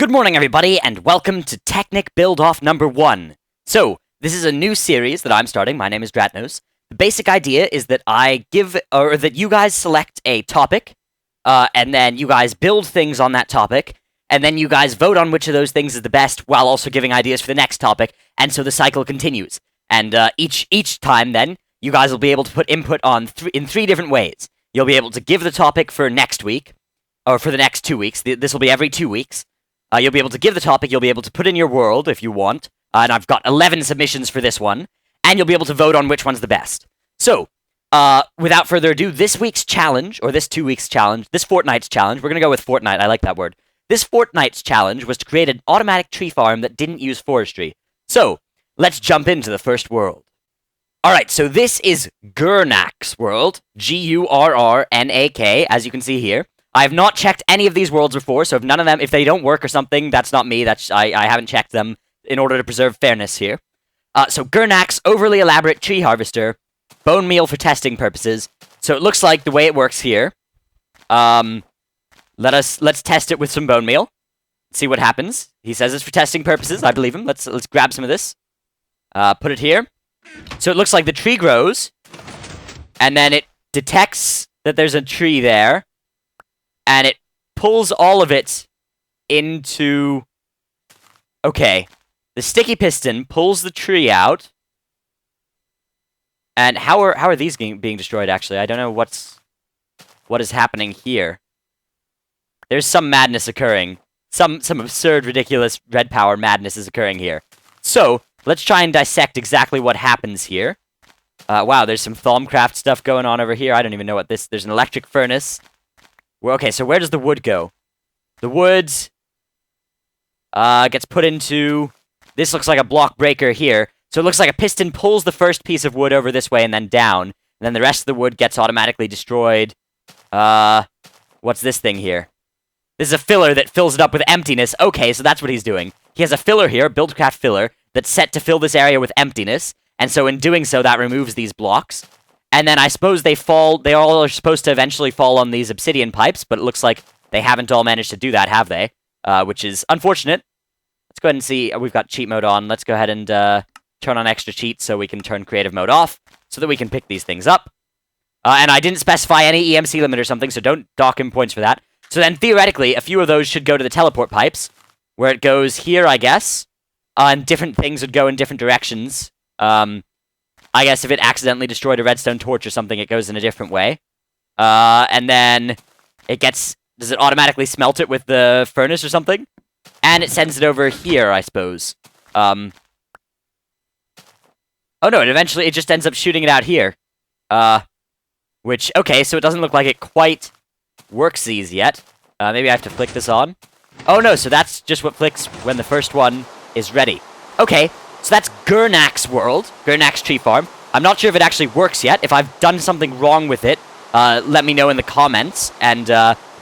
Good morning, everybody, and welcome to Technic Buildoff number 1. So, this is a new series that I'm starting. My name is Dratnos. The basic idea is that that you guys select a topic, and then you guys build things on that topic, and then you guys vote on which of those things is the best, while also giving ideas for the next topic, and so the cycle continues. And each time, then, you guys will be able to put input on in three different ways. You'll be able to give the topic for next week, or for the next 2 weeks. This will be every 2 weeks. You'll be able to give the topic, you'll be able to put in your world if you want, and I've got 11 submissions for this one, and you'll be able to vote on which one's the best. So, without further ado, this week's challenge, or this 2 weeks challenge, this fortnight's challenge, we're gonna go with fortnight, I like that word. This fortnight's challenge was to create an automatic tree farm that didn't use forestry. So, let's jump into the first world. Alright, so this is Gurnak's world, Gurrrnak, as you can see here. I have not checked any of these worlds before, so if they don't work or something, that's not me. I haven't checked them in order to preserve fairness here. So Gurnak's overly elaborate tree harvester, bone meal for testing purposes. So it looks like the way it works here. Let's test it with some bone meal. See what happens. He says it's for testing purposes. I believe him. Let's grab some of this. Put it here. So it looks like the tree grows, and then it detects that there's a tree there. And it pulls all of it into... Okay. The sticky piston pulls the tree out. And how are these being destroyed, actually? I don't know what is happening here. There's some madness occurring. Some absurd, ridiculous red power madness is occurring here. So, let's try and dissect exactly what happens here. Wow, there's some Thaumcraft stuff going on over here. I don't even know what this... There's an electric furnace. Well, okay, so where does the wood go? The wood gets put into... This looks like a block breaker here. So it looks like a piston pulls the first piece of wood over this way and then down. And then the rest of the wood gets automatically destroyed. What's this thing here? This is a filler that fills it up with emptiness. Okay, so that's what he's doing. He has a filler here, a Buildcraft filler, that's set to fill this area with emptiness. And so in doing so, that removes these blocks. And then I suppose they all are supposed to eventually fall on these obsidian pipes, but it looks like they haven't all managed to do that, have they? Which is unfortunate. Let's go ahead and see. We've got cheat mode on. Let's go ahead and turn on extra cheat so we can turn creative mode off, so that we can pick these things up. And I didn't specify any EMC limit or something, so don't dock him points for that. So then, theoretically, a few of those should go to the teleport pipes, where it goes here, I guess. And different things would go in different directions. I guess if it accidentally destroyed a redstone torch or something, it goes in a different way. And then it gets... Does it automatically smelt it with the furnace or something? And it sends it over here, I suppose. Oh no, it just ends up shooting it out here. Okay, so it doesn't look like it quite worksies yet. Maybe I have to flick this on. Oh no, so that's just what flicks when the first one is ready. Okay. So that's Gurnak's world, Gurnak's tree farm. I'm not sure if it actually works yet. If I've done something wrong with it, let me know in the comments. And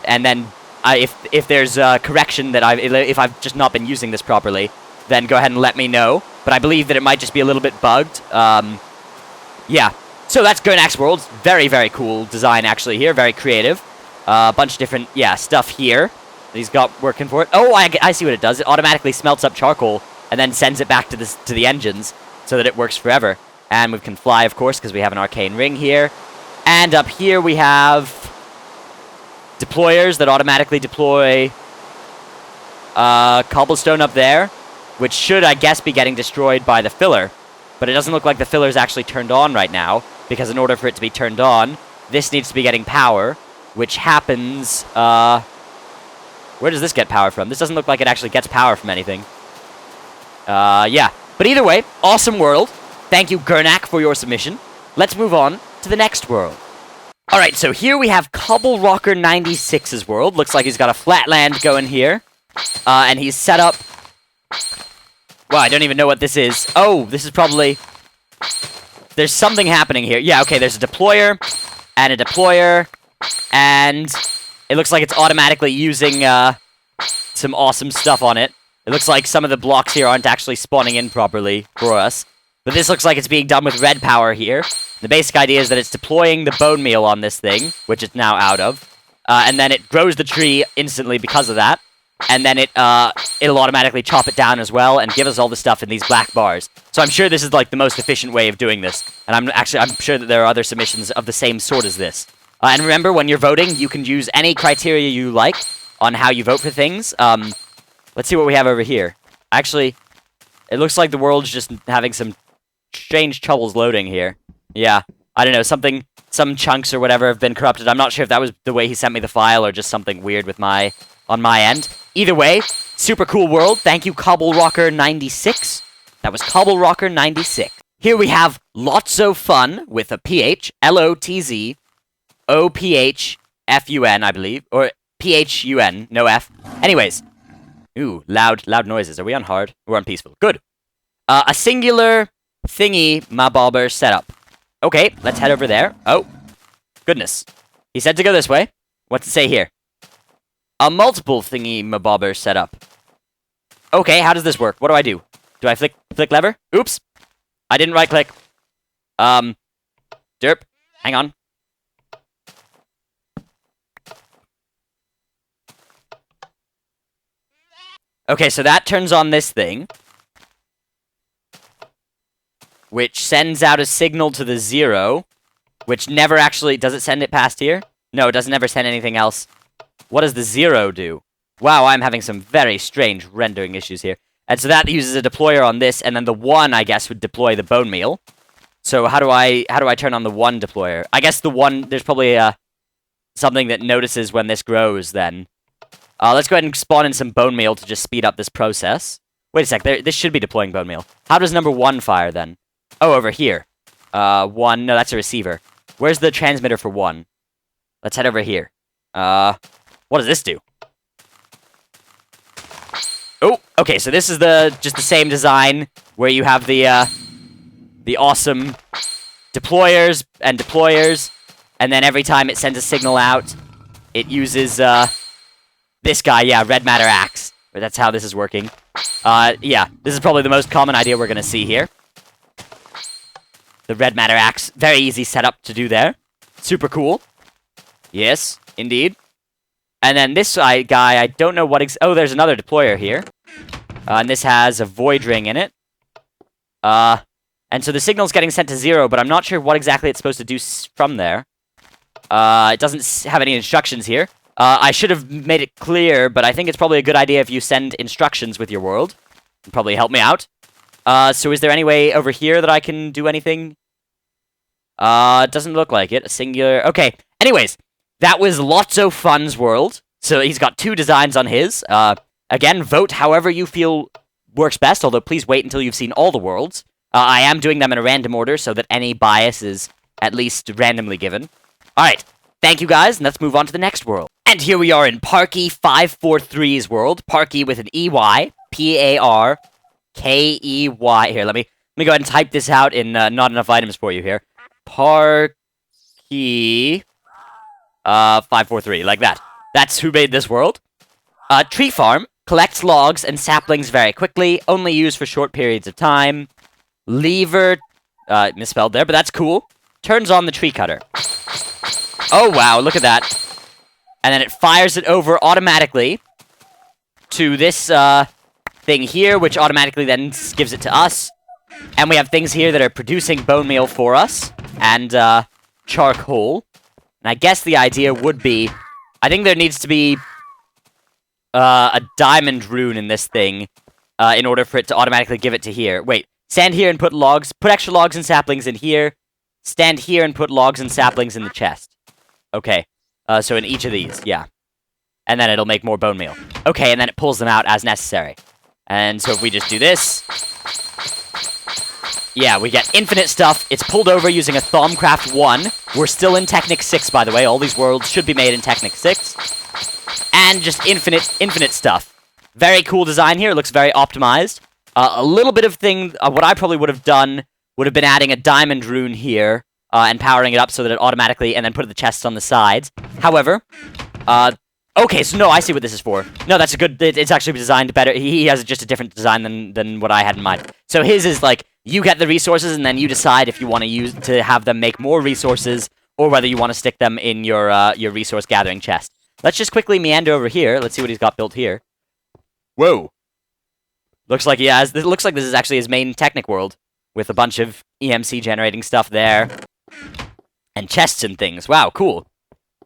then if there's a correction that if I've just not been using this properly, then go ahead and let me know. But I believe that it might just be a little bit bugged. Yeah. So that's Gurnak's world. Very, very cool design actually here. Very creative. A bunch of different stuff here that he's got working for it. Oh, I see what it does. It automatically smelts up charcoal and then sends it back to the engines, so that it works forever. And we can fly, of course, because we have an arcane ring here. And up here we have deployers that automatically deploy cobblestone up there, which should, I guess, be getting destroyed by the filler. But it doesn't look like the filler is actually turned on right now, because in order for it to be turned on, this needs to be getting power, which happens... Where does this get power from? This doesn't look like it actually gets power from anything. Yeah. But either way, awesome world. Thank you, Gurrnak, for your submission. Let's move on to the next world. Alright, so here we have Cobble Rocker 96's world. Looks like he's got a flatland going here. And he's set up... Wow, I don't even know what this is. Oh, this is probably... There's something happening here. Yeah, okay, there's a deployer, and a deployer, and it looks like it's automatically using some awesome stuff on it. It looks like some of the blocks here aren't actually spawning in properly for us. But this looks like it's being done with red power here. The basic idea is that it's deploying the bone meal on this thing, which it's now out of. And then it grows the tree instantly because of that. and then it'll automatically chop it down as well and give us all the stuff in these black bars. So I'm sure this is like the most efficient way of doing this, and I'm sure that there are other submissions of the same sort as this. And remember, when you're voting, you can use any criteria you like on how you vote for things. Let's see what we have over here. Actually, it looks like the world's just having some strange troubles loading here. Yeah, I don't know, some chunks or whatever have been corrupted. I'm not sure if that was the way he sent me the file or just something weird with on my end. Either way, super cool world. Thank you, CobbleRocker96. That was CobbleRocker96. Here we have Lots of Fun with a PH, LOTZ, OPHFUN, I believe, or PHUN, no F. Anyways, ooh, loud noises. Are we on hard? We're on peaceful. Good. A singular thingy mabobber setup. Okay, let's head over there. Oh, goodness. He said to go this way. What's it say here? A multiple thingy mabobber setup. Okay, how does this work? What do I do? Do I flick lever? Oops. I didn't right click. Derp. Hang on. Okay, so that turns on this thing, which sends out a signal to the 0, which never actually... Does it send it past here? No, it doesn't ever send anything else. What does the 0 do? Wow, I'm having some very strange rendering issues here. And so that uses a deployer on this, and then the 1, I guess, would deploy the bone meal. So how do I turn on the 1 deployer? I guess the 1... There's probably something that notices when this grows, then. Let's go ahead and spawn in some bone meal to just speed up this process. Wait a sec, this should be deploying bone meal. How does number 1 fire, then? Oh, over here. 1, no, that's a receiver. Where's the transmitter for 1? Let's head over here. What does this do? Oh, okay, so this is just the same design, where you have the awesome deployers, and then every time it sends a signal out, it uses, this guy, yeah, red matter axe. That's how this is working. Yeah, this is probably the most common idea we're gonna see here. The red matter axe, very easy setup to do there. Super cool. Yes, indeed. And then this guy, I don't know what oh, there's another deployer here. And this has a void ring in it. And so the signal's getting sent to 0, but I'm not sure what exactly it's supposed to do from there. It doesn't have any instructions here. I should have made it clear, but I think it's probably a good idea if you send instructions with your world. It'd probably help me out. So is there any way over here that I can do anything? It doesn't look like it. A singular... Okay, anyways, that was Lotso Fun's world. So he's got 2 designs on his. Again, vote however you feel works best, although please wait until you've seen all the worlds. I am doing them in a random order so that any bias is at least randomly given. Alright, thank you guys, and let's move on to the next world. And here we are in Parky543's world. Parky with an EY. P-A-R-K-E-Y. Here, let me go ahead and type this out in not enough items for you here. Parky 543, like that. That's who made this world. Tree farm. Collects logs and saplings very quickly. Only used for short periods of time. Lever. Misspelled there, but that's cool. Turns on the tree cutter. Oh, wow, look at that. And then it fires it over automatically to this thing here, which automatically then gives it to us. And we have things here that are producing bone meal for us, and charcoal. And I guess the idea would be, I think there needs to be a diamond rune in this thing in order for it to automatically give it to here. Wait, stand here and put logs, put extra logs and saplings in here. Stand here and put logs and saplings in the chest. Okay. So in each of these, yeah. And then it'll make more bone meal. Okay, and then it pulls them out as necessary. And so if we just do this... Yeah, we get infinite stuff. It's pulled over using a Thaumcraft 1. We're still in Technic 6, by the way. All these worlds should be made in Technic 6. And just infinite stuff. Very cool design here. It looks very optimized. A little bit of thing... what I probably would have done would have been adding a diamond rune here. And powering it up so that it automatically, and then put the chests on the sides. However, okay, so no, I see what this is for. No, that's a good, it's actually designed better. He has just a different design than what I had in mind. So his is like, you get the resources, and then you decide if you want to have them make more resources, or whether you want to stick them in your resource gathering chest. Let's just quickly meander over here. Let's see what he's got built here. Whoa. Looks like it looks like this is actually his main Technic world, with a bunch of EMC generating stuff there, and chests and things. Wow, cool.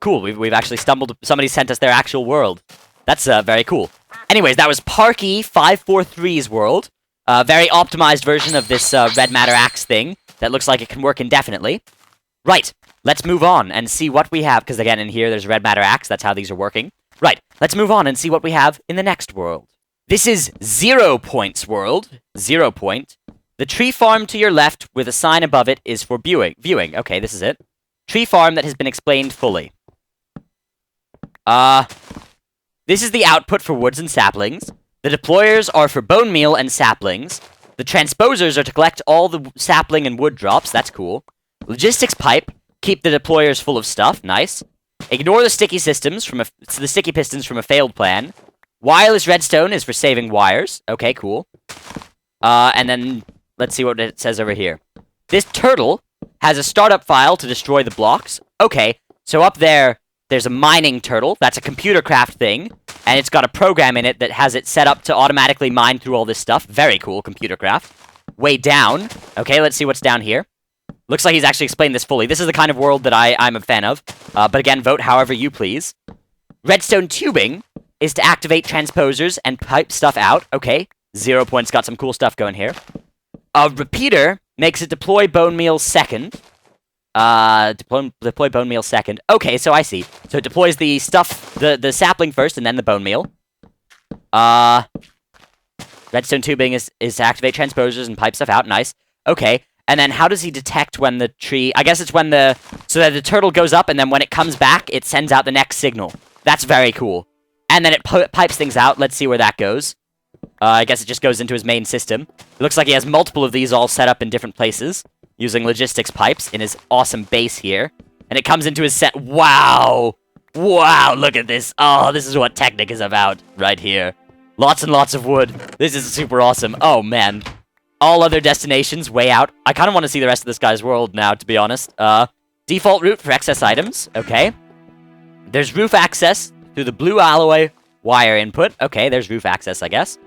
Cool, we've actually stumbled... Somebody sent us their actual world. That's very cool. Anyways, that was Parky543's world. A very optimized version of this red matter axe thing that looks like it can work indefinitely. Right, let's move on and see what we have, because again, in here there's red matter axe, that's how these are working. Right, let's move on and see what we have in the next world. This is 0 Point's world. 0 Point. The tree farm to your left with a sign above it is for viewing. Okay, this is it. Tree farm that has been explained fully. This is the output for woods and saplings. The deployers are for bone meal and saplings. The transposers are to collect all the sapling and wood drops. That's cool. Logistics pipe. Keep the deployers full of stuff. Nice. Ignore the sticky pistons from a failed plan. Wireless redstone is for saving wires. Okay, cool. And then let's see what it says over here. This turtle has a startup file to destroy the blocks. Okay, so up there's a mining turtle. That's a computer craft thing. And it's got a program in it that has it set up to automatically mine through all this stuff. Very cool, computer craft. Way down. Okay, let's see what's down here. Looks like he's actually explained this fully. This is the kind of world that I'm a fan of. But again, vote however you please. Redstone tubing is to activate transposers and pipe stuff out. Okay, 0 Point's got some cool stuff going here. A repeater makes it deploy bone meal second. Deploy bone meal second. Okay, so I see. So it deploys the stuff, the sapling first, and then the bone meal. Redstone tubing is to activate transposers and pipe stuff out. Nice. Okay, and then how does he detect when the tree... I guess it's when so that the turtle goes up, and then when it comes back, it sends out the next signal. That's very cool. And then it pipes things out. Let's see where that goes. I guess it just goes into his main system. It looks like he has multiple of these all set up in different places, using logistics pipes in his awesome base here. And it comes into his set. Wow! Wow, look at this. Oh, this is what Technic is about right here. Lots and lots of wood. This is super awesome. Oh, man. All other destinations way out. I kind of want to see the rest of this guy's world now, to be honest. Default route for excess items. Okay. There's roof access through the blue alloy wire input. Okay, there's roof access, I guess.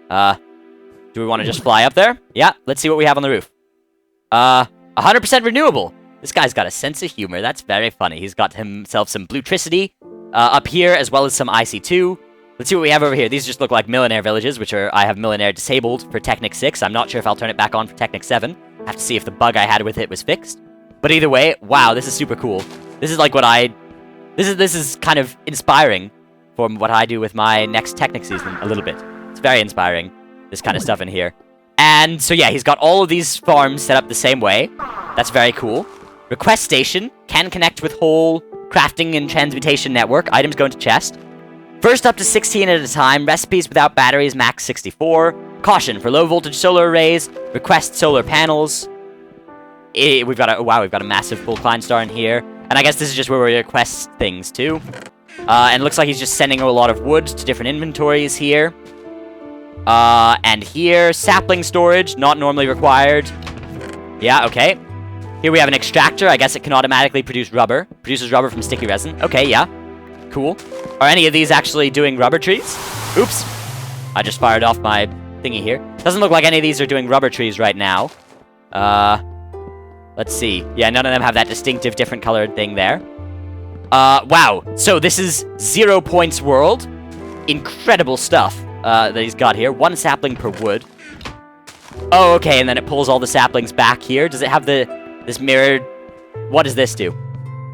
Do we want to just fly up there? Yeah, let's see what we have on the roof. 100% renewable. This guy's got a sense of humor. That's very funny. He's got himself some bluetricity up here, as well as some IC2. Let's see what we have over here. These just look like millionaire villages, which I have millionaire disabled for Technic 6. I'm not sure if I'll turn it back on for Technic 7. I have to see if the bug I had with it was fixed. But either way, wow, this is super cool. This is like what this is kind of inspiring for what I do with my next Technic season a little bit. It's very inspiring, this kind of stuff in here. And so yeah, he's got all of these farms set up the same way. That's very cool. Request station can connect with whole crafting and transmutation network. Items go into chest. First up to 16 at a time. Recipes without batteries, max 64. Caution for low voltage solar arrays. Request solar panels. We've got a massive full Klein star in here. And I guess this is just where we request things too. And it looks like he's just sending a lot of wood to different inventories here. And here, sapling storage, not normally required. Yeah, okay. Here we have an extractor. I guess it can automatically produce rubber. Produces rubber from sticky resin. Okay, yeah. Cool. Are any of these actually doing rubber trees? Oops. I just fired off my thingy here. Doesn't look like any of these are doing rubber trees right now. Let's see. Yeah, none of them have that distinctive different colored thing there. Wow. So this is 0 Point's world. Incredible stuff that he's got here. 1 sapling per wood. Oh, okay, and then it pulls all the saplings back here. Does it have this mirrored... What does this do?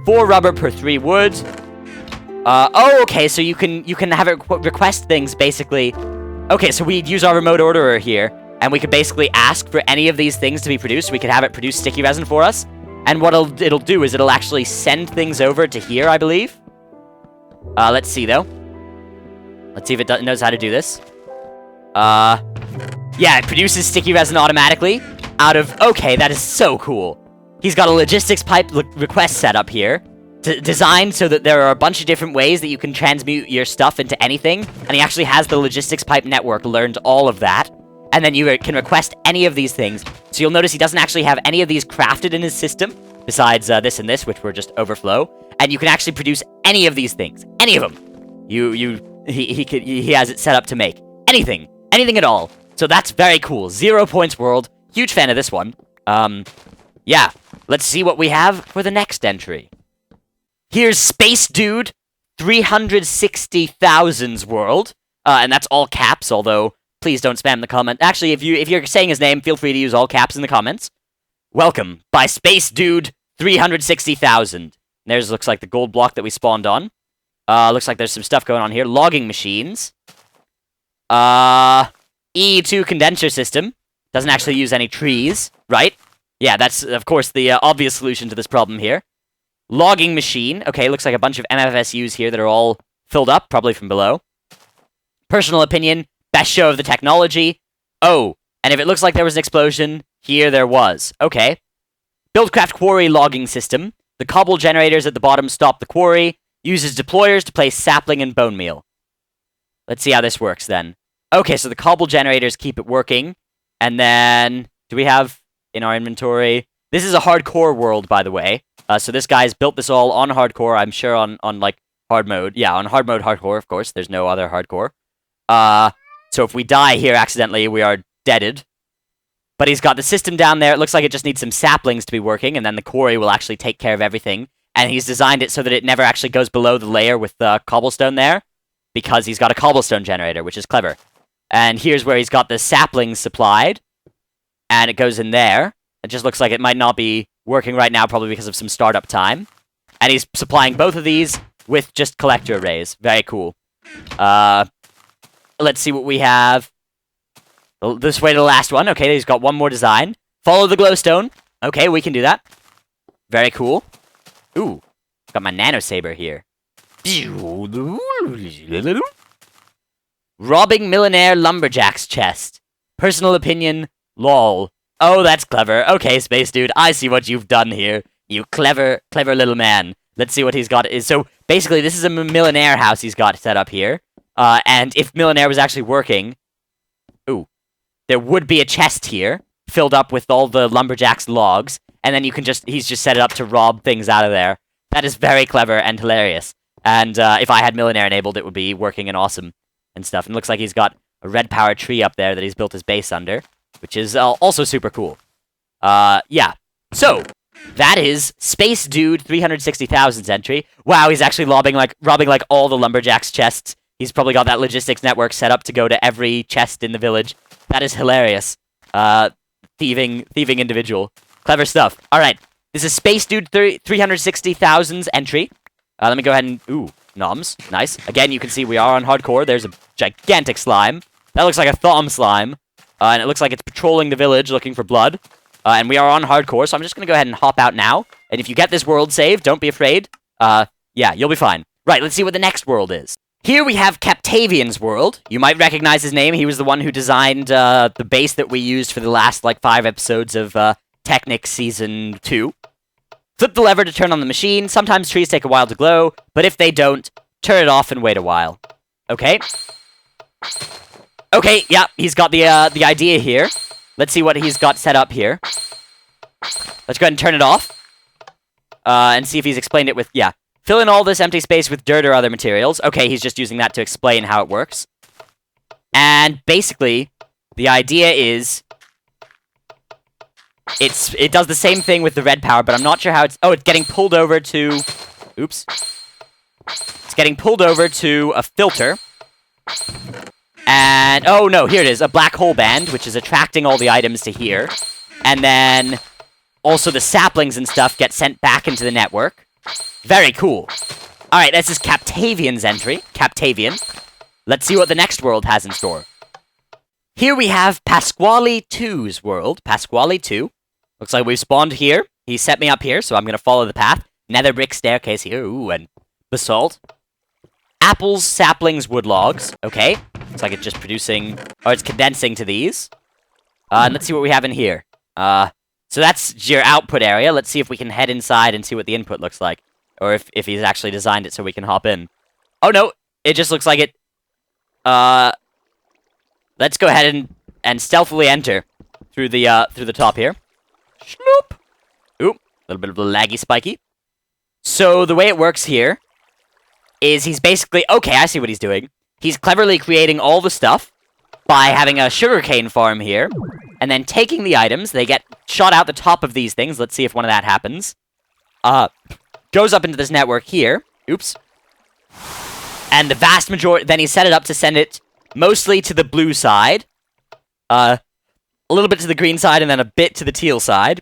4 rubber per 3 wood. Oh, okay, so you can have it request things, basically. Okay, so we'd use our remote orderer here, and we could basically ask for any of these things to be produced. We could have it produce sticky resin for us. And what it'll do is it'll actually send things over to here, I believe. Let's see, though. Let's see if it knows how to do this. Yeah, it produces sticky resin automatically out of... Okay, that is so cool. He's got a logistics pipe request set up here. Designed so that there are a bunch of different ways that you can transmute your stuff into anything. And he actually has the logistics pipe network learned all of that. And then you can request any of these things. So you'll notice he doesn't actually have any of these crafted in his system. Besides this and this, which were just overflow. And you can actually produce any of these things. Any of them. He has it set up to make. anything. Anything at all. So that's very cool. 0 points world. Huge fan of this one. Yeah. Let's see what we have for the next entry. Here's Space Dude 360,000's world. And that's all caps, although please don't spam the comment. Actually, if you're saying his name, feel free to use all caps in the comments. Welcome by Space Dude 360,000. There's looks like the gold block that we spawned on. Looks like there's some stuff going on here. Logging machines. E2 condenser system. Doesn't actually use any trees, right? Yeah, that's, of course, the obvious solution to this problem here. Logging machine. Okay, looks like a bunch of MFSUs here that are all filled up, probably from below. Personal opinion, best show of the technology. Oh, and if it looks like there was an explosion, here there was. Okay. Buildcraft quarry logging system. The cobble generators at the bottom stop the quarry. Uses deployers to place sapling and bone meal. Let's see how this works then. Okay, so the cobble generators keep it working. And then, do we have in our inventory? This is a hardcore world, by the way. So this guy's built this all on hardcore, I'm sure on like, hard mode. Yeah, on hard mode hardcore, of course. There's no other hardcore. So if we die here accidentally, we are deaded. But he's got the system down there. It looks like it just needs some saplings to be working, and then the quarry will actually take care of everything. And he's designed it so that it never actually goes below the layer with the cobblestone there, because he's got a cobblestone generator, which is clever. And here's where he's got the saplings supplied, and it goes in there. It just looks like it might not be working right now, probably because of some startup time. And he's supplying both of these with just collector arrays. Very cool. Let's see what we have. This way to the last one. Okay, he's got one more design. Follow the glowstone. Okay, we can do that. Very cool. Ooh, got my nano saber here. Robbing millionaire lumberjack's chest. Personal opinion, lol. Oh, that's clever. Okay, Space Dude, I see what you've done here. You clever little man. Let's see what he's got. So, basically, this is a millionaire house he's got set up here. And if millionaire was actually working... Ooh. There would be a chest here, filled up with all the lumberjack's logs, and then he's just set it up to rob things out of there. That is very clever and hilarious. And if I had millionaire enabled, it would be working and awesome and stuff. And it looks like he's got a red power tree up there that he's built his base under, which is also super cool. Yeah. So, that is Space Dude 360,000's entry. Wow, he's actually robbing like all the lumberjacks' chests. He's probably got that logistics network set up to go to every chest in the village. That is hilarious. Thieving individual. Clever stuff. Alright, this is Space Dude 360,000's entry. Let me go ahead and... Ooh, noms. Nice. Again, you can see we are on hardcore. There's a gigantic slime. That looks like a thumb slime. And it looks like it's patrolling the village looking for blood. And we are on hardcore, so I'm just going to go ahead and hop out now. And if you get this world saved, don't be afraid. Yeah, you'll be fine. Right, let's see what the next world is. Here we have Captavian's world. You might recognize his name. He was the one who designed the base that we used for the last, 5 episodes of Technic Season 2. Flip the lever to turn on the machine. Sometimes trees take a while to glow, but if they don't, turn it off and wait a while. Okay? Okay, yeah, he's got the idea here. Let's see what he's got set up here. Let's go ahead and turn it off. And see if he's explained it with, yeah. Fill in all this empty space with dirt or other materials. Okay, he's just using that to explain how it works. And basically, the idea is... It does the same thing with the red power, but I'm not sure how it's... Oh, it's getting pulled over to... Oops. It's getting pulled over to a filter. And... Oh, no, here it is. A black hole band, which is attracting all the items to here. And then... Also, the saplings and stuff get sent back into the network. Very cool. Alright, this is Captavian's entry. Captavian. Let's see what the next world has in store. Here we have Pasquale 2's world. Pasquale 2. Looks like we've spawned here. He set me up here, so I'm going to follow the path. Nether brick staircase here. Ooh, and basalt. Apples, saplings, wood logs. Okay. Looks like it's just producing... Or it's condensing to these. And let's see what we have in here. So that's your output area. Let's see if we can head inside and see what the input looks like. Or if he's actually designed it so we can hop in. Oh, no. It just looks like it... Let's go ahead and stealthily enter through the top here. Schloop! Ooh, a little bit of a laggy spiky. So the way it works here is he's basically... Okay, I see what he's doing. He's cleverly creating all the stuff. by having a sugarcane farm here, and then taking the items. They get shot out the top of these things. Let's see if one of that happens. Goes up into this network here. Oops. And the vast majority... Then he set it up to send it mostly to the blue side. A little bit to the green side, and then a bit to the teal side.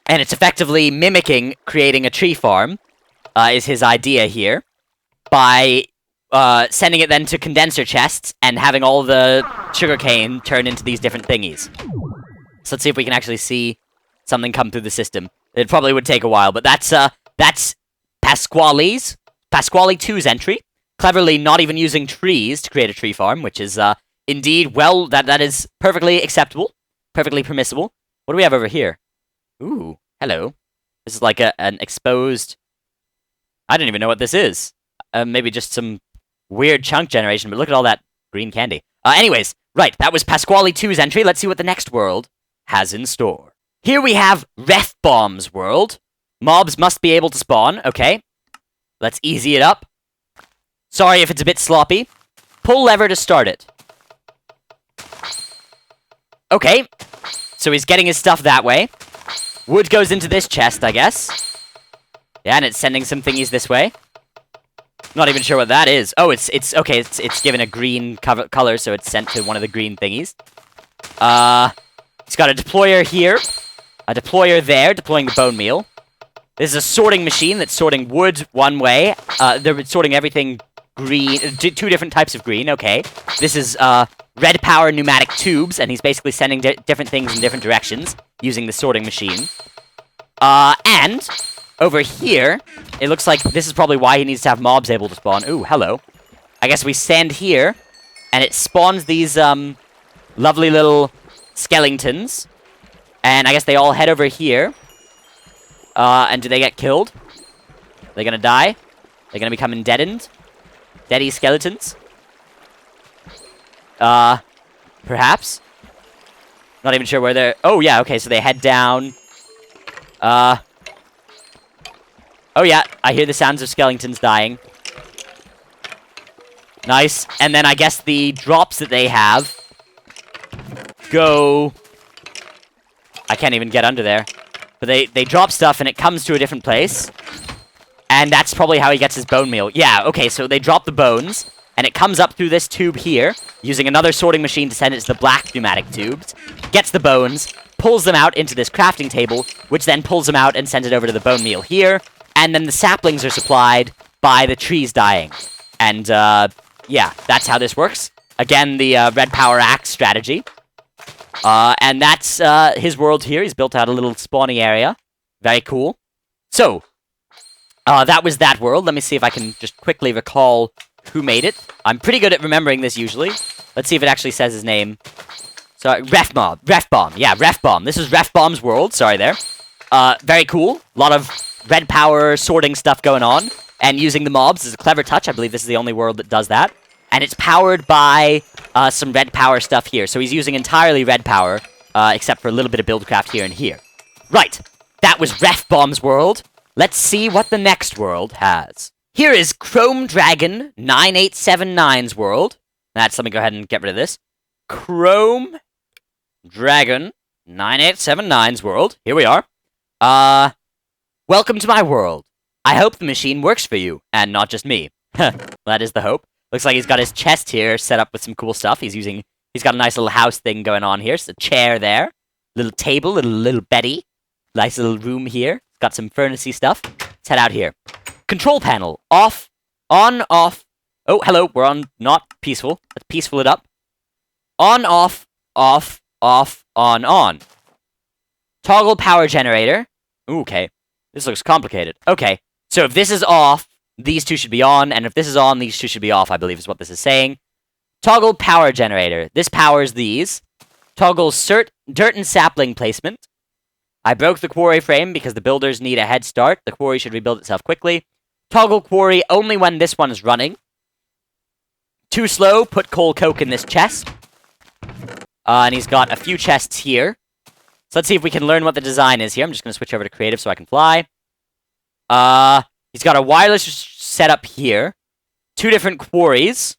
And it's effectively mimicking creating a tree farm, is his idea here. By sending it then to condenser chests, and having all the sugarcane turn into these different thingies. So let's see if we can actually see something come through the system. It probably would take a while, but that's Pasquale 2's entry. Cleverly not even using trees to create a tree farm, which is, indeed, well, that is perfectly acceptable. Perfectly permissible. What do we have over here? Ooh, hello. This is like an exposed... I don't even know what this is. Maybe just some weird chunk generation, but look at all that green candy. Anyways, right, that was Pasquale 2's entry. Let's see what the next world has in store. Here we have Ref Bomb's world. Mobs must be able to spawn. Okay. Let's easy it up. Sorry if it's a bit sloppy. Pull lever to start it. Okay. So he's getting his stuff that way. Wood goes into this chest, I guess. Yeah, and it's sending some thingies this way. Not even sure what that is. Oh, it's okay. It's given a green color, so it's sent to one of the green thingies. He's got a deployer here, a deployer there, deploying the bone meal. This is a sorting machine that's sorting wood one way. They're sorting everything green. Two different types of green. Okay. This is red power pneumatic tubes, and he's basically sending different things in different directions using the sorting machine. And over here, it looks like this is probably why he needs to have mobs able to spawn. Ooh, hello. I guess we stand here, and it spawns these lovely little skeletons. And I guess they all head over here. And do they get killed? Are they gonna die? They're gonna become deadened? Deady skeletons? Perhaps? Not even sure where they're... Oh, yeah, okay, so they head down. Oh, yeah, I hear the sounds of skeletons dying. Nice. And then I guess the drops that they have go... I can't even get under there. But they drop stuff, and it comes to a different place. And that's probably how he gets his bone meal. Yeah, okay, so they drop the bones, and it comes up through this tube here, using another sorting machine to send it to the black pneumatic tubes, gets the bones, pulls them out into this crafting table, which then pulls them out and sends it over to the bone meal here, and then the saplings are supplied by the trees dying. And, yeah, that's how this works. Again, the red power axe strategy. And that's his world here. He's built out a little spawning area. Very cool. So, that was that world. Let me see if I can just quickly recall who made it. I'm pretty good at remembering this usually. Let's see if it actually says his name. Sorry, Refbomb. Yeah, Refbomb. This is Refbomb's world. Sorry there. Very cool. A lot of red power sorting stuff going on. And using the mobs is a clever touch. I believe this is the only world that does that. And it's powered by some red power stuff here. So he's using entirely red power, except for a little bit of buildcraft here and here. Right. That was Refbomb's world. Let's see what the next world has. Here is Chrome Dragon 9879's world. Let me go ahead and get rid of this. Chrome Dragon 9879's world. Here we are. Welcome to my world. I hope the machine works for you, and not just me. That is the hope. Looks like he's got his chest here set up with some cool stuff. He's got a nice little house thing going on here. So a chair there. Little table, little Betty. Nice little room here. Got some furnacey stuff. Let's head out here. Control panel. Off. On, off. Oh, hello. We're on not peaceful. Let's peaceful it up. On, off, off, off, on. Toggle power generator. Ooh, okay. This looks complicated. Okay. So if this is off, these two should be on, and if this is on, these two should be off, I believe is what this is saying. Toggle power generator. This powers these. Toggle dirt and sapling placement. I broke the quarry frame because the builders need a head start. The quarry should rebuild itself quickly. Toggle quarry only when this one is running. Too slow, put coal coke in this chest. And he's got a few chests here. So let's see if we can learn what the design is here. I'm just going to switch over to creative so I can fly. He's got a wireless setup here. Two different quarries.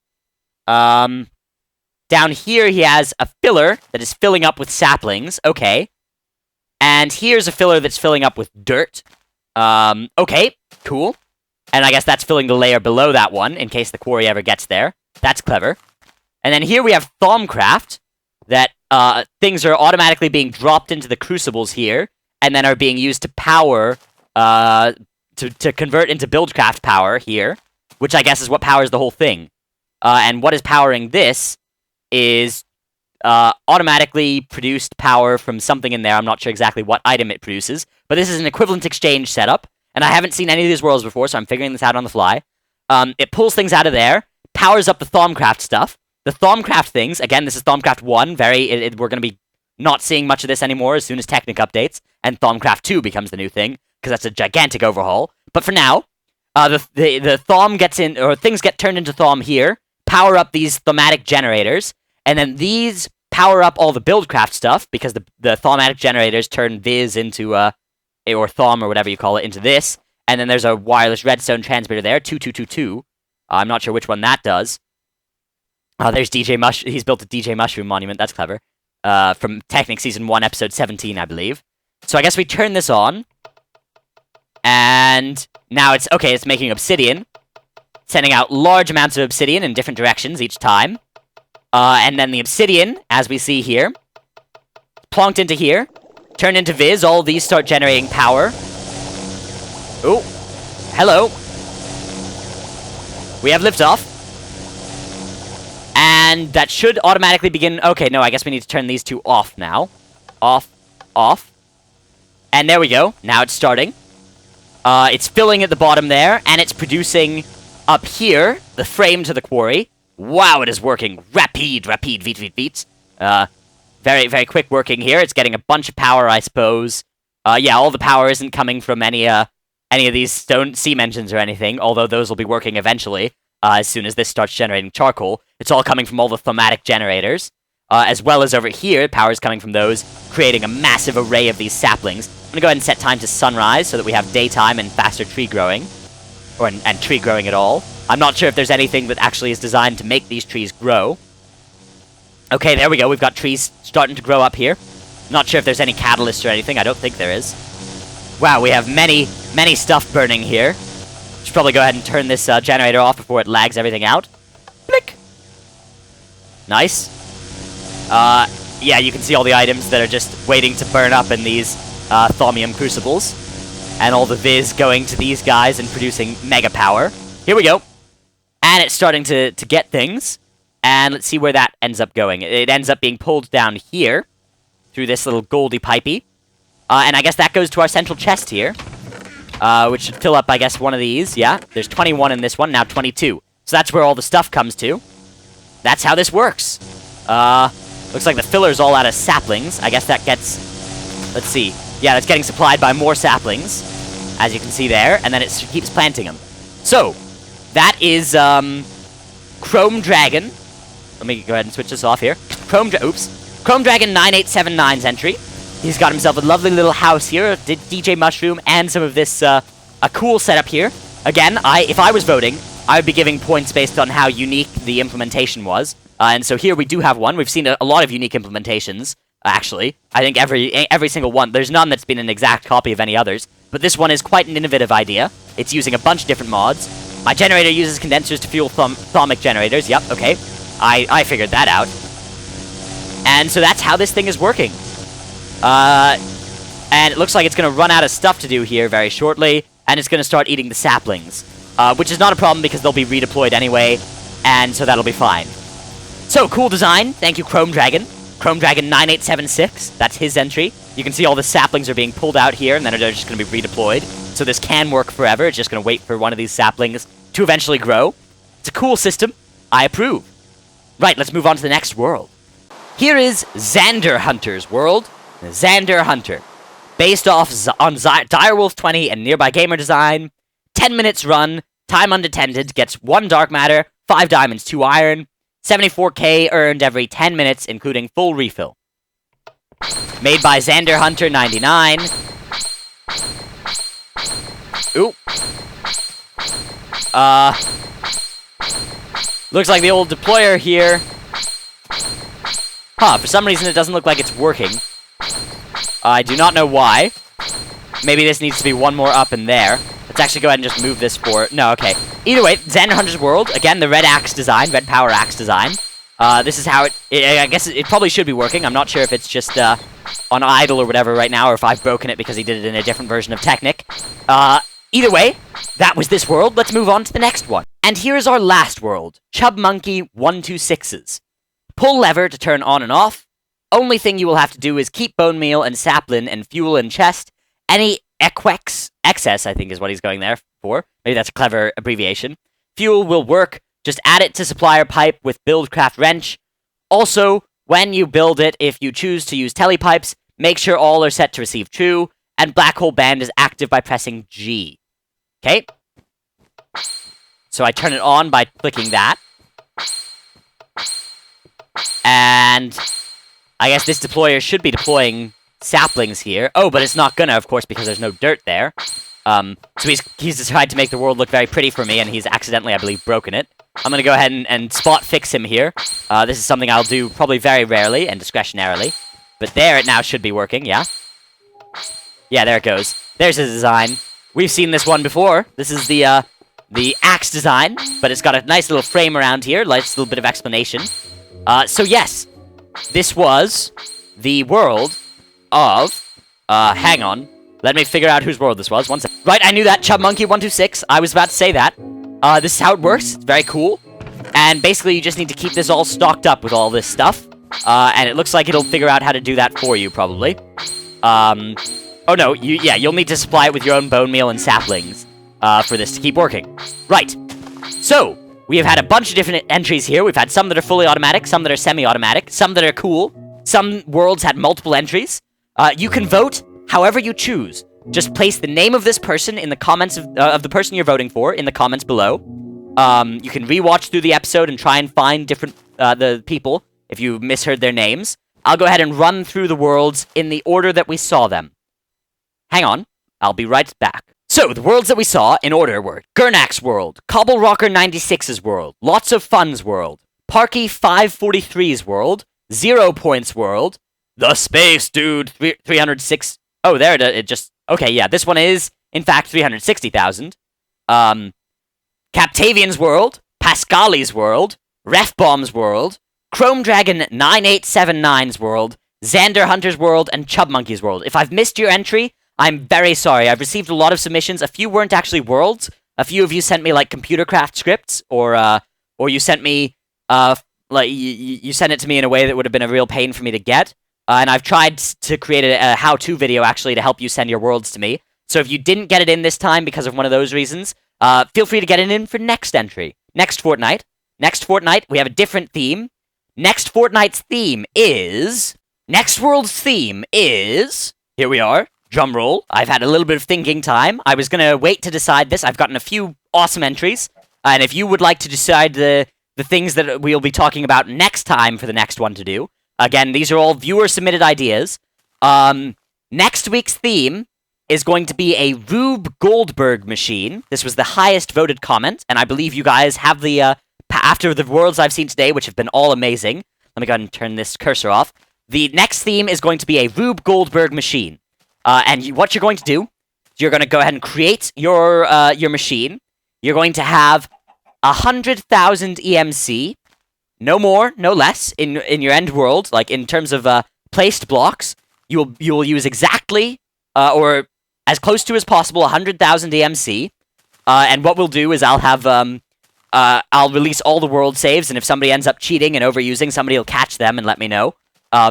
Down here, he has a filler that is filling up with saplings. Okay. And here's a filler that's filling up with dirt. Okay, cool. And I guess that's filling the layer below that one, in case the quarry ever gets there. That's clever. And then here we have Thaumcraft, that things are automatically being dropped into the crucibles here, and then are being used to power, to convert into Buildcraft power here, which I guess is what powers the whole thing. And what is powering this is automatically produced power from something in there. I'm not sure exactly what item it produces, but this is an equivalent exchange setup, and I haven't seen any of these worlds before, so I'm figuring this out on the fly. It pulls things out of there, powers up the Thaumcraft stuff. The Thaumcraft things, again, this is Thaumcraft 1, we're going to be not seeing much of this anymore as soon as Technic updates, and Thaumcraft 2 becomes the new thing, because that's a gigantic overhaul. But for now, the Thaum gets in, or things get turned into Thaum here, power up these thaumatic generators, and then these power up all the Buildcraft stuff, because the thaumatic generators turn Viz into, or Thaum, or whatever you call it, into this, and then there's a wireless redstone transmitter there, 2222. I'm not sure which one that does. There's DJ Mush. He's built a DJ Mushroom monument. That's clever. From Technic Season 1, Episode 17, I believe. So I guess we turn this on. And now it's making obsidian. Sending out large amounts of obsidian in different directions each time. And then the obsidian, as we see here, plonked into here. Turned into Viz. All of these start generating power. Oh. Hello. We have liftoff. And that should automatically begin... Okay, no, I guess we need to turn these two off now. Off. Off. And there we go. Now it's starting. It's filling at the bottom there, and it's producing up here the frame to the quarry. Wow, it is working. Rapid, vite. Very, very quick working here. It's getting a bunch of power, I suppose. Yeah, all the power isn't coming from any of these stone steam engines or anything, although those will be working eventually. As soon as this starts generating charcoal. It's all coming from all the thaumatic generators. As well as over here, power is coming from those, creating a massive array of these saplings. I'm going to go ahead and set time to sunrise so that we have daytime and faster tree growing. And tree growing at all. I'm not sure if there's anything that actually is designed to make these trees grow. Okay, there we go. We've got trees starting to grow up here. Not sure if there's any catalyst or anything. I don't think there is. Wow, we have many, many stuff burning here. Should probably go ahead and turn this generator off before it lags everything out. Blick! Nice. Yeah, you can see all the items that are just waiting to burn up in these thaumium crucibles. And all the Viz going to these guys and producing mega power. Here we go. And it's starting to get things. And let's see where that ends up going. It ends up being pulled down here. Through this little goldy pipey. And I guess that goes to our central chest here. Which should fill up, I guess, one of these. Yeah, there's 21 in this one, now 22. So that's where all the stuff comes to. That's how this works. Looks like the filler's all out of saplings. I guess that gets... Let's see. Yeah, that's getting supplied by more saplings. As you can see there. And then it keeps planting them. So, that is, Chrome Dragon. Let me go ahead and switch this off here. Chrome Dragon 9879's entry. He's got himself a lovely little house here, DJ Mushroom, and some of this, a cool setup here. Again, if I was voting, I would be giving points based on how unique the implementation was. And so here we do have one. We've seen a lot of unique implementations, actually. I think every single one. There's none that's been an exact copy of any others. But this one is quite an innovative idea. It's using a bunch of different mods. My generator uses condensers to fuel thaumic generators. Yep, okay. I figured that out. And so that's how this thing is working. And it looks like it's going to run out of stuff to do here very shortly, and it's going to start eating the saplings. Which is not a problem because they'll be redeployed anyway, and so that'll be fine. So, cool design. Thank you, Chrome Dragon. Chrome Dragon 9876. That's his entry. You can see all the saplings are being pulled out here, and then they're just going to be redeployed. So this can work forever. It's just going to wait for one of these saplings to eventually grow. It's a cool system. I approve. Right, let's move on to the next world. Here is Xander Hunter's world. Xander Hunter. Based on Direwolf 20 and Nearby Gamer Design. 10 minutes run. Time unattended. Gets 1 dark matter, 5 diamonds, 2 iron. 74k earned every 10 minutes, including full refill. Made by Xander Hunter 99. Ooh. Looks like the old deployer here Huh, for some reason it doesn't look like it's working. I do not know why. Maybe this needs to be one more up in there. Let's actually go ahead and just move this forward. No, okay. Either way, Xander Hunter's World. Again, the red axe design, red power axe design. This is how I guess it probably should be working. I'm not sure if it's just on idle or whatever right now, or if I've broken it because he did it in a different version of Technic. Either way, that was this world. Let's move on to the next one. And here's our last world. Chub Monkey 126s. Pull lever to turn on and off. Only thing you will have to do is keep bone meal and sapling and fuel in chest. Any excess, I think is what he's going there for. Maybe that's a clever abbreviation. Fuel will work. Just add it to supplier pipe with Buildcraft wrench. Also, when you build it, if you choose to use telepipes, make sure all are set to receive true, and black hole band is active by pressing G. Okay? So I turn it on by clicking that. And I guess this deployer should be deploying saplings here. Oh, but it's not gonna, of course, because there's no dirt there. So he's decided to make the world look very pretty for me, and he's accidentally, I believe, broken it. I'm gonna go ahead and spot fix him here. This is something I'll do probably very rarely and discretionarily. But there it now should be working, yeah? Yeah, there it goes. There's his design. We've seen this one before. This is the axe design, but it's got a nice little frame around here, nice little bit of explanation. So yes, this was the world of, hang on. Let me figure out whose world this was. One sec. Right, I knew that. Chub Monkey 126. I was about to say that. This is how it works. It's very cool. And basically, you just need to keep this all stocked up with all this stuff. And it looks like it'll figure out how to do that for you, probably. Oh no, you'll need to supply it with your own bone meal and saplings, for this to keep working. Right. So, we have had a bunch of different entries here. We've had some that are fully automatic, some that are semi-automatic, some that are cool. Some worlds had multiple entries. You can vote however you choose. Just place the name of this person in the comments of the person you're voting for in the comments below. You can rewatch through the episode and try and find different the people if you misheard their names. I'll go ahead and run through the worlds in the order that we saw them. Hang on, I'll be right back. So, the worlds that we saw in order were Gernak's world, Cobble Rocker 96's world, Lots of Fun's world, Parky 543's world, 0 Points world, The Space Dude 306. Oh, there it just. Okay, yeah, this one is in fact 360,000. Captavian's world, Pascali's world, Refbomb's world, Chrome Dragon 9879's world, Xander Hunter's world, and Chub Monkey's world. If I've missed your entry, I'm very sorry. I've received a lot of submissions. A few weren't actually worlds. A few of you sent me like computer craft scripts, or you sent me like you sent it to me in a way that would have been a real pain for me to get. And I've tried to create a how-to video actually to help you send your worlds to me. So if you didn't get it in this time because of one of those reasons, feel free to get it in for next entry. Next fortnight. Next fortnight, we have a different theme. Next fortnight's theme is... Next world's theme is... Here we are. Drum roll. I've had a little bit of thinking time. I was going to wait to decide this. I've gotten a few awesome entries. And if you would like to decide the things that we'll be talking about next time for the next one to do, again, these are all viewer-submitted ideas. Next week's theme is going to be a Rube Goldberg machine. This was the highest voted comment, and I believe you guys have the, after the worlds I've seen today, which have been all amazing. Let me go ahead and turn this cursor off. The next theme is going to be a Rube Goldberg machine. And what you're going to do, you're going to go ahead and create your machine. You're going to have 100,000 EMC, no more, no less, in your end world. Like in terms of placed blocks, you will use exactly or as close to as possible 100,000 EMC. And what we'll do is I'll have I'll release all the world saves, and if somebody ends up cheating and overusing, somebody will catch them and let me know.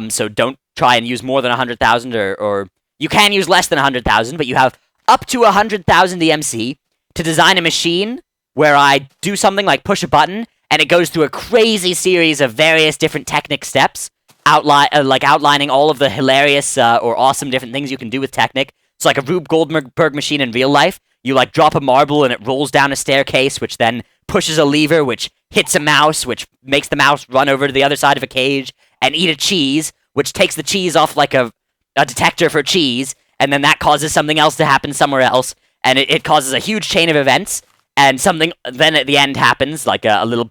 So don't try and use more than 100,000, or you can use less than 100,000, but you have up to 100,000 EMC to design a machine where I do something like push a button, and it goes through a crazy series of various different Technic steps, outlining all of the hilarious or awesome different things you can do with Technic. It's like a Rube Goldberg machine in real life. You like drop a marble and it rolls down a staircase, which then pushes a lever, which hits a mouse, which makes the mouse run over to the other side of a cage and eat a cheese, which takes the cheese off like a detector for cheese, and then that causes something else to happen somewhere else, and it causes a huge chain of events, and something then at the end happens, like a little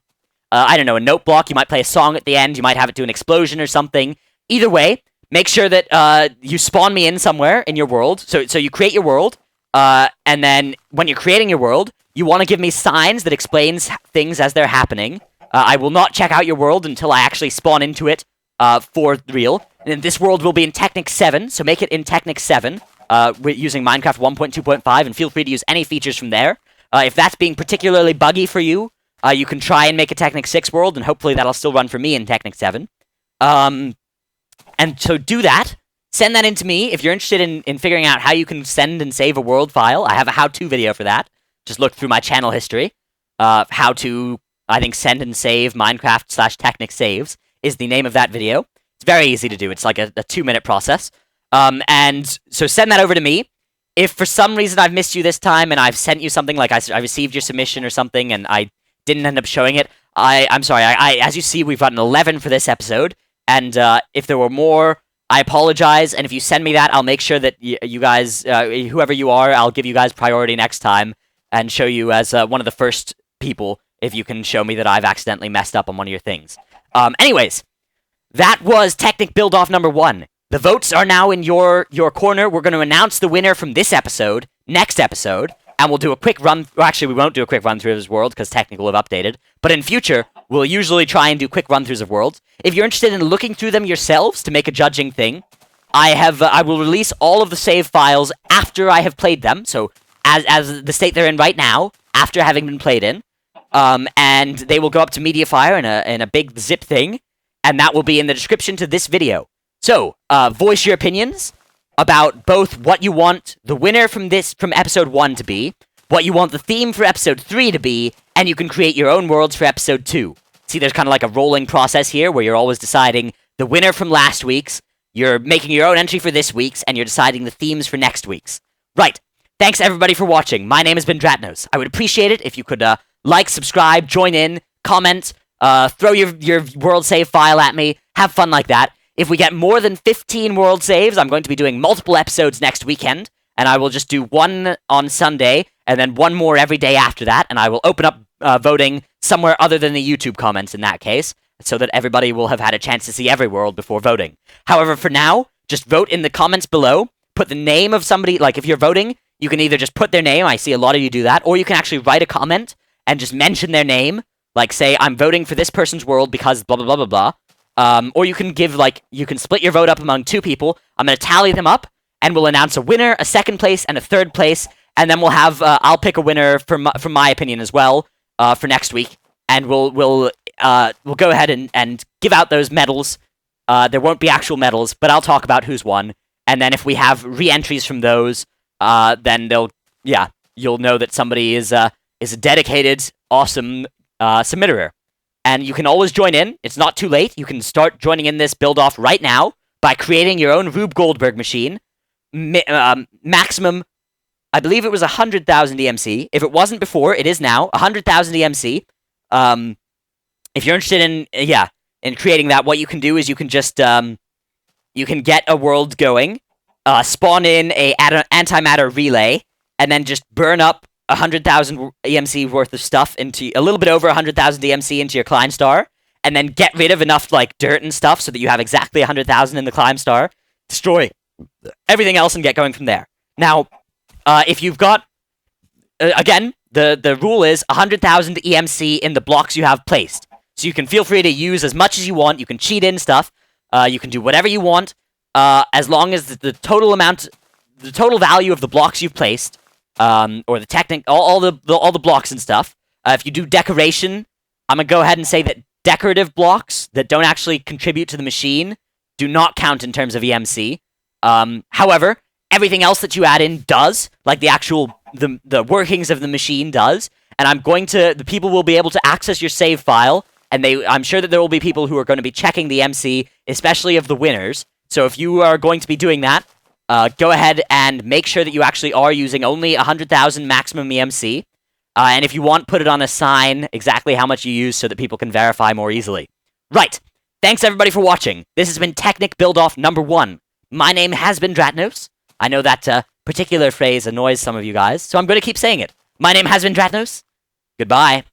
I don't know, a note block. You might play a song at the end. You might have it do an explosion or something. Either way, make sure that you spawn me in somewhere in your world. So you create your world, and then when you're creating your world, you want to give me signs that explains things as they're happening. I will not check out your world until I actually spawn into it for real. And this world will be in Technic 7, so make it in Technic 7 using Minecraft 1.2.5, and feel free to use any features from there. If that's being particularly buggy for you, you can try and make a Technic 6 world, and hopefully that'll still run for me in Technic 7. And so do that. Send that in to me if you're interested in figuring out how you can send and save a world file. I have a how-to video for that. Just look through my channel history. How to, I think, send and save Minecraft/Technic saves is the name of that video. It's very easy to do. It's like a 2-minute process. And so send that over to me. If for some reason I've missed you this time and I've sent you something, like I received your submission or something and I didn't end up showing it, I'm sorry. As you see, we've gotten 11 for this episode. And if there were more, I apologize. And if you send me that, I'll make sure that you guys, whoever you are, I'll give you guys priority next time and show you as one of the first people if you can show me that I've accidentally messed up on one of your things. Anyways, that was Technic Buildoff number 1. The votes are now in your corner. We're going to announce the winner from this episode, next episode, and we'll do a quick run... Well, actually, we won't do a quick run-through of this world, because Technic will have updated. But in future, we'll usually try and do quick run-throughs of worlds. If you're interested in looking through them yourselves to make a judging thing, I will release all of the save files after I have played them, so as the state they're in right now, after having been played in. And they will go up to Mediafire in a big zip thing, and that will be in the description to this video. So, voice your opinions about both what you want the winner from episode 1 to be, what you want the theme for episode 3 to be, and you can create your own worlds for episode 2. See, there's kind of like a rolling process here, where you're always deciding the winner from last week's, you're making your own entry for this week's, and you're deciding the themes for next week's. Right, thanks everybody for watching. My name has been Dratnos. I would appreciate it if you could like, subscribe, join in, comment, throw your world save file at me, have fun like that. If we get more than 15 world saves, I'm going to be doing multiple episodes next weekend, and I will just do one on Sunday, and then one more every day after that, and I will open up voting somewhere other than the YouTube comments in that case, so that everybody will have had a chance to see every world before voting. However, for now, just vote in the comments below, put the name of somebody, like if you're voting, you can either just put their name, I see a lot of you do that, or you can actually write a comment and just mention their name, like say, I'm voting for this person's world because blah blah blah blah blah. Or you can you can split your vote up among 2 people. I'm going to tally them up, and we'll announce a winner, a second place, and a third place, and then we'll have, I'll pick a winner from my opinion as well, for next week, and we'll go ahead and give out those medals. There won't be actual medals, but I'll talk about who's won, and then if we have re-entries from those, then you'll know that somebody is a dedicated, awesome, submitter. And you can always join in. It's not too late. You can start joining in this build-off right now by creating your own Rube Goldberg machine. Maximum, I believe it was 100,000 EMC. If it wasn't before, it is now 100,000 EMC. If you're interested in creating that, what you can do is you can just you can get a world going, spawn in a antimatter relay, and then just burn up 100,000 EMC worth of stuff into a little bit over 100,000 EMC into your climb star, and then get rid of enough like dirt and stuff so that you have exactly 100,000 in the climb star. Destroy everything else and get going from there. Now, if you've got again, the rule is 100,000 EMC in the blocks you have placed. So you can feel free to use as much as you want. You can cheat in stuff. You can do whatever you want, as long as the total value of the blocks you've placed. Or the Technic, all the blocks and stuff. If you do decoration, I'm gonna go ahead and say that decorative blocks that don't actually contribute to the machine do not count in terms of EMC. However, everything else that you add in does, like the actual the workings of the machine does. And the people will be able to access your save file, and I'm sure that there will be people who are going to be checking the MC, especially of the winners. So if you are going to be doing that, go ahead and make sure that you actually are using only 100,000 maximum EMC. And if you want, put it on a sign exactly how much you use so that people can verify more easily. Right. Thanks everybody for watching. This has been Technic Buildoff number 1. My name has been Dratnos. I know that particular phrase annoys some of you guys, so I'm going to keep saying it. My name has been Dratnos. Goodbye.